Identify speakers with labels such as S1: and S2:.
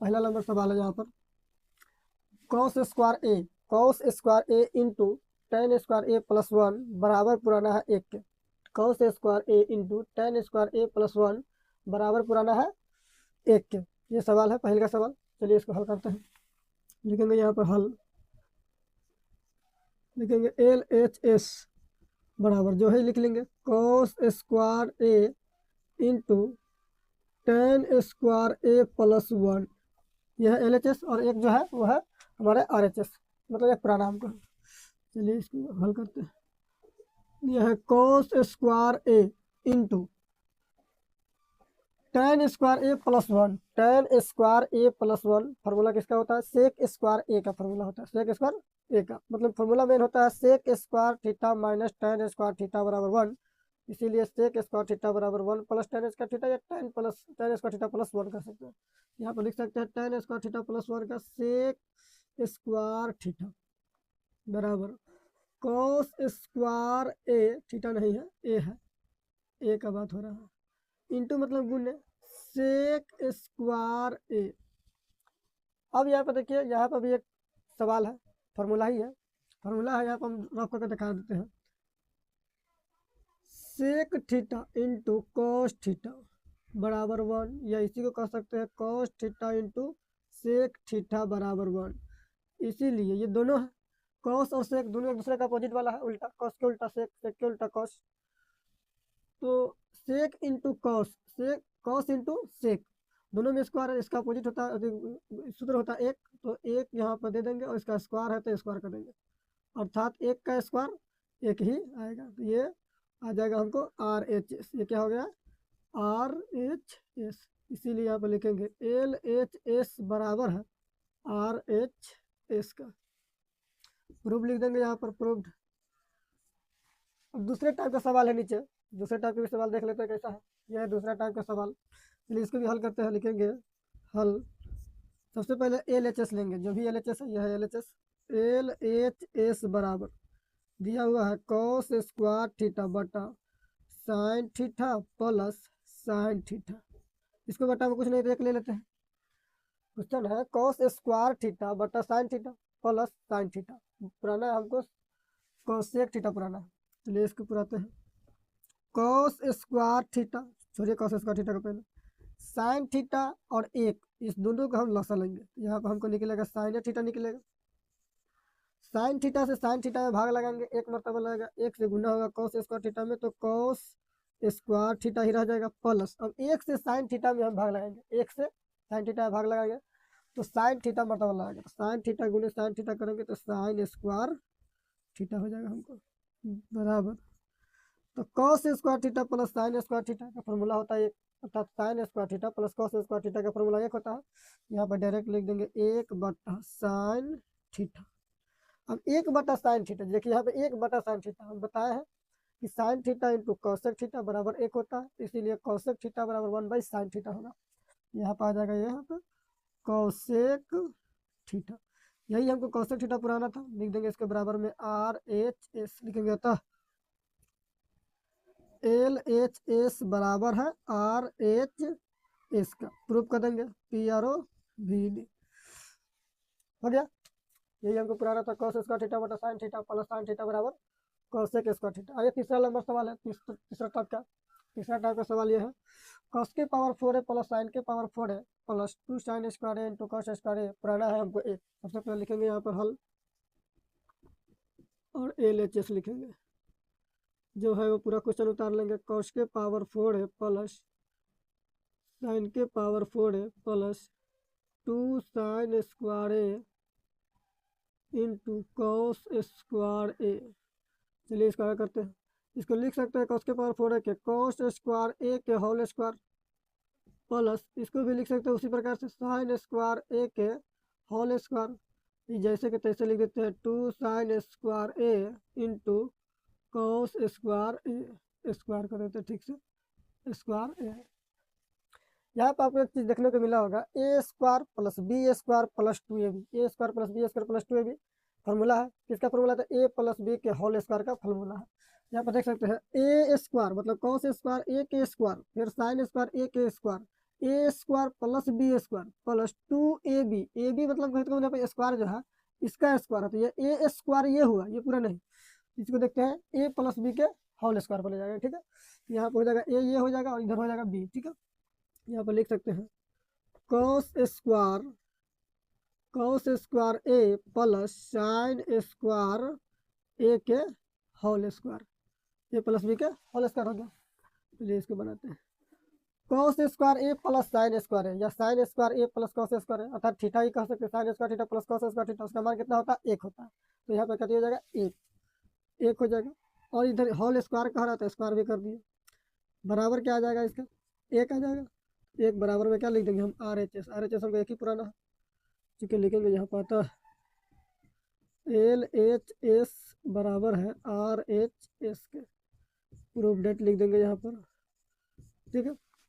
S1: पहला नंबर सवाल है यहाँ पर, कॉस स्क्वायर ए इंटू टेन स्क्वायर ए प्लस वन बराबर पुराना है एक के। कॉस स्क्वायर ए इंटू टेन स्क्वायर ए प्लस वन बराबर पुराना है एक के। ये सवाल है, पहले का सवाल। चलिए इसको हल करते हैं। लिखेंगे यहाँ पर हल, लिखेंगे एल एच एस बराबर जो है लिख लेंगे कॉस स्क्वायर ए इंटू टेन स्क्वायर ए प्लस वन। यह है एल एच एस और एक जो है वो है हमारे आर एच एस, मतलब एक पुराना हमको। चलिए इसको हल करते हैं। यह है कॉस स्क्वायर ए इंटू टेन स्क्वायर ए प्लस वन। टेन स्क्वायर ए प्लस वन फार्मूला किसका होता है? सेक स्क्वायर ए का फार्मूला होता है। सेक स्क्वायर ए का मतलब फार्मूला मेन होता है sec square theta minus tan square theta बराबर वन। इसीलिए सेक स्क्वायर थीटा बराबर one plus tan square theta या tan square theta plus one कर सकते हैं। यहाँ पर लिख सकते हैं tan square theta plus one का सेक स्क्वायर थीटा बराबर कॉस स्क्वायर ए, थीटा नहीं है ए है, ए का बात हो रहा है, इंटू मतलब गुणे सेक स्क्वायर ए। अब यहाँ पर देखिए, यहाँ पर भी एक सवाल है, फार्मूला ही है, फार्मूला है, यहाँ पर हम रफ करके दिखा देते हैं। Sec theta into cos theta बराबर वन, या इसी को कह सकते हैं cos theta into sec theta बराबर वन। इसीलिए ये दोनों है, कॉस और सेक दोनों एक दूसरे का अपोजिट वाला है, उल्टा कॉस के उल्टा सेक, सेक के उल्टा कॉस। तो सेक इंटू कॉस, सेक कॉस इंटू सेक, दोनों में स्क्वायर है, इसका अपोजिट होता है, सूत्र होता है एक, तो एक यहाँ पर दे देंगे और इसका स्क्वायर है तो स्क्वायर कर देंगे, अर्थात एक का स्क्वायर एक ही आएगा। तो ये आ जाएगा हमको आर एच एस। ये क्या हो गया? Are H S. इसीलिए यहाँ पर लिखेंगे एल एच एस बराबर है आर एच एस का। प्रूफ लिख देंगे यहाँ पर, प्रूव्ड। अब दूसरे टाइप का सवाल है नीचे, दूसरे टाइप के भी सवाल देख लेते हैं कैसा है। यह है दूसरा टाइप का सवाल, चलिए इसको भी हल करते हैं। लिखेंगे हल, सबसे पहले एल एच एस लेंगे, जो भी एल एच एस है यह है L H S. L H S बराबर दिया हुआ है कॉस स्क्वायर थीटा बटा sine theta plus sine theta. इसको बटा में कुछ नहीं तो एक ले लेते हैं। क्वेश्चन है कॉस स्क्वायर थीटा बटा sine theta plus sine theta, पुराना है हमको कॉसेक थीटा पुराना है। चलिए इसको पुराते हैं। कॉस स्क्वायर थीटा, छोड़िए कॉस स्क्वायर थीटा का पहले, साइन थीटा और एक, इस दोनों को हम लसा लेंगे। यहाँ पर हमको निकलेगा साइन थीटा निकलेगा, साइन थीटा से साइन थीटा में भाग लगाएंगे, एक मरतबा लगेगा, एक से गुना होगा कॉस स्क्वायर थीटा में, तो कॉस स्क्वायर थीटा ही रह जाएगा प्लस, अब एक से साइन थीटा में हम भाग लगाएंगे, एक से साइन थीटा में भाग लगाएंगे तो साइन थीटा मरतबा लगाएंगे, तो साइन थीटा गुने साइन थीटा करेंगे तो साइन स्क्वायर थीटा हो जाएगा हमको बराबर। तो cos square theta plus sine square theta का फॉर्मूला होता है एक, अर्थात sine square theta plus cos square theta का फॉर्मूला एक होता है। यहाँ पर डायरेक्ट लिख देंगे एक बटा साइन थीटा। अब एक बटा साइन थीटा, देखिए यहाँ पे एक बटा साइन थीटा हम बताए हैं कि sine theta into cosec theta बराबर एक होता है, इसीलिए कॉसेक थीटा बराबर वन बाई साइन थीटा होगा। यहाँ पर आ जाएगा यहाँ पर कॉसेक थीटा, यही हमको कॉसेक थीटा पुराना था, लिख देंगे इसके बराबर में आर एच एस लिखेंगे, अतः एल एच एस बराबर है आर एच एस का। प्रूफ कर देंगे P R O V D, हो गया। यही हमको पुराना था कॉस स्क्वायर थीटा बटा sine theta plus sine theta बराबर कॉसेक स्क्वायर थीटा। आइए तीसरा नंबर सवाल है, तीसरा टाइप का। तीसरा टाइप का सवाल ये है कॉस के पावर 4 है प्लस साइन के पावर 4 है प्लस 2 साइन स्क्वायर है इंटू कॉस स्क्वायर है, पुराना है हमको एक। सबसे पहले लिखेंगे यहाँ पर हल और एल एच एस लिखेंगे, जो है वो पूरा क्वेश्चन उतार लेंगे। कॉस के पावर 4 है प्लस साइन के पावर 4 है प्लस 2 साइन स्क्वायर है इंटू कॉस स्क्वायर ए। चलिए इसका क्या करते हैं, इसको लिख सकते हैं कॉस के पावर 4 है के कॉस स्क्वायर ए के होल स्क्वायर प्लस, इसको भी लिख सकते हैं उसी प्रकार से साइन स्क्वायर ए के होल स्क्वायर, जैसे कि तैसे लिख देते हैं 2 sign square A into cos square A, square कर देते हैं ठीक से स्क्वायर ए। यहाँ पर आपको एक चीज़ देखने को मिला होगा A square plus B square plus 2ab, A square plus B square plus 2ab formula है, किसका फार्मूला था? ए प्लस बी के होल स्क्वायर का फार्मूला है। यहाँ पर देख सकते हैं ए स्क्वायर मतलब कॉस स्क्वायर ए के स्क्वायर, फिर साइन स्क्वायर ए के square A square plus B square plus 2ab, A B मतलब यहाँ पे स्क्वायर जो है इसका स्क्वायर है, तो ये ए स्क्वायर ये हुआ, ये पूरा नहीं, इसको देखते हैं ए प्लस बी के होल स्क्वायर पर ले जाएगा, ठीक है। यहाँ पर हो जाएगा ए, ये हो जाएगा और इधर हो जाएगा बी, ठीक है। यहाँ पर लिख सकते हैं cos square A plus sign square A के होल स्क्वायर, ए प्लस बी के होल स्क्वायर हो गया। चलिए इसको बनाते हैं, कॉस स्क्वायर ए प्लस साइन स्क्वायर है, या साइन स्क्वायर ए प्लस कॉस स्क्वायर है, अर्थात थीटा ही कह सकते हैं, sine square theta plus cos square theta, उसका मान कितना होता है 1 होता है, तो यहाँ पर क्या हो जाएगा 1 हो जाएगा। और इधर होल स्क्वायर कह रहा था, स्क्वायर भी कर दिया, बराबर क्या आ जाएगा इसका 1 आ जाएगा। 1 बराबर में क्या लिख देंगे हम RHS, RHS हमको एक ही पुराना है, ठीक है, लिखेंगे यहाँ पर आता LHS बराबर है RHS के, प्रूफ डेट लिख देंगे यहाँ पर, ठीक है।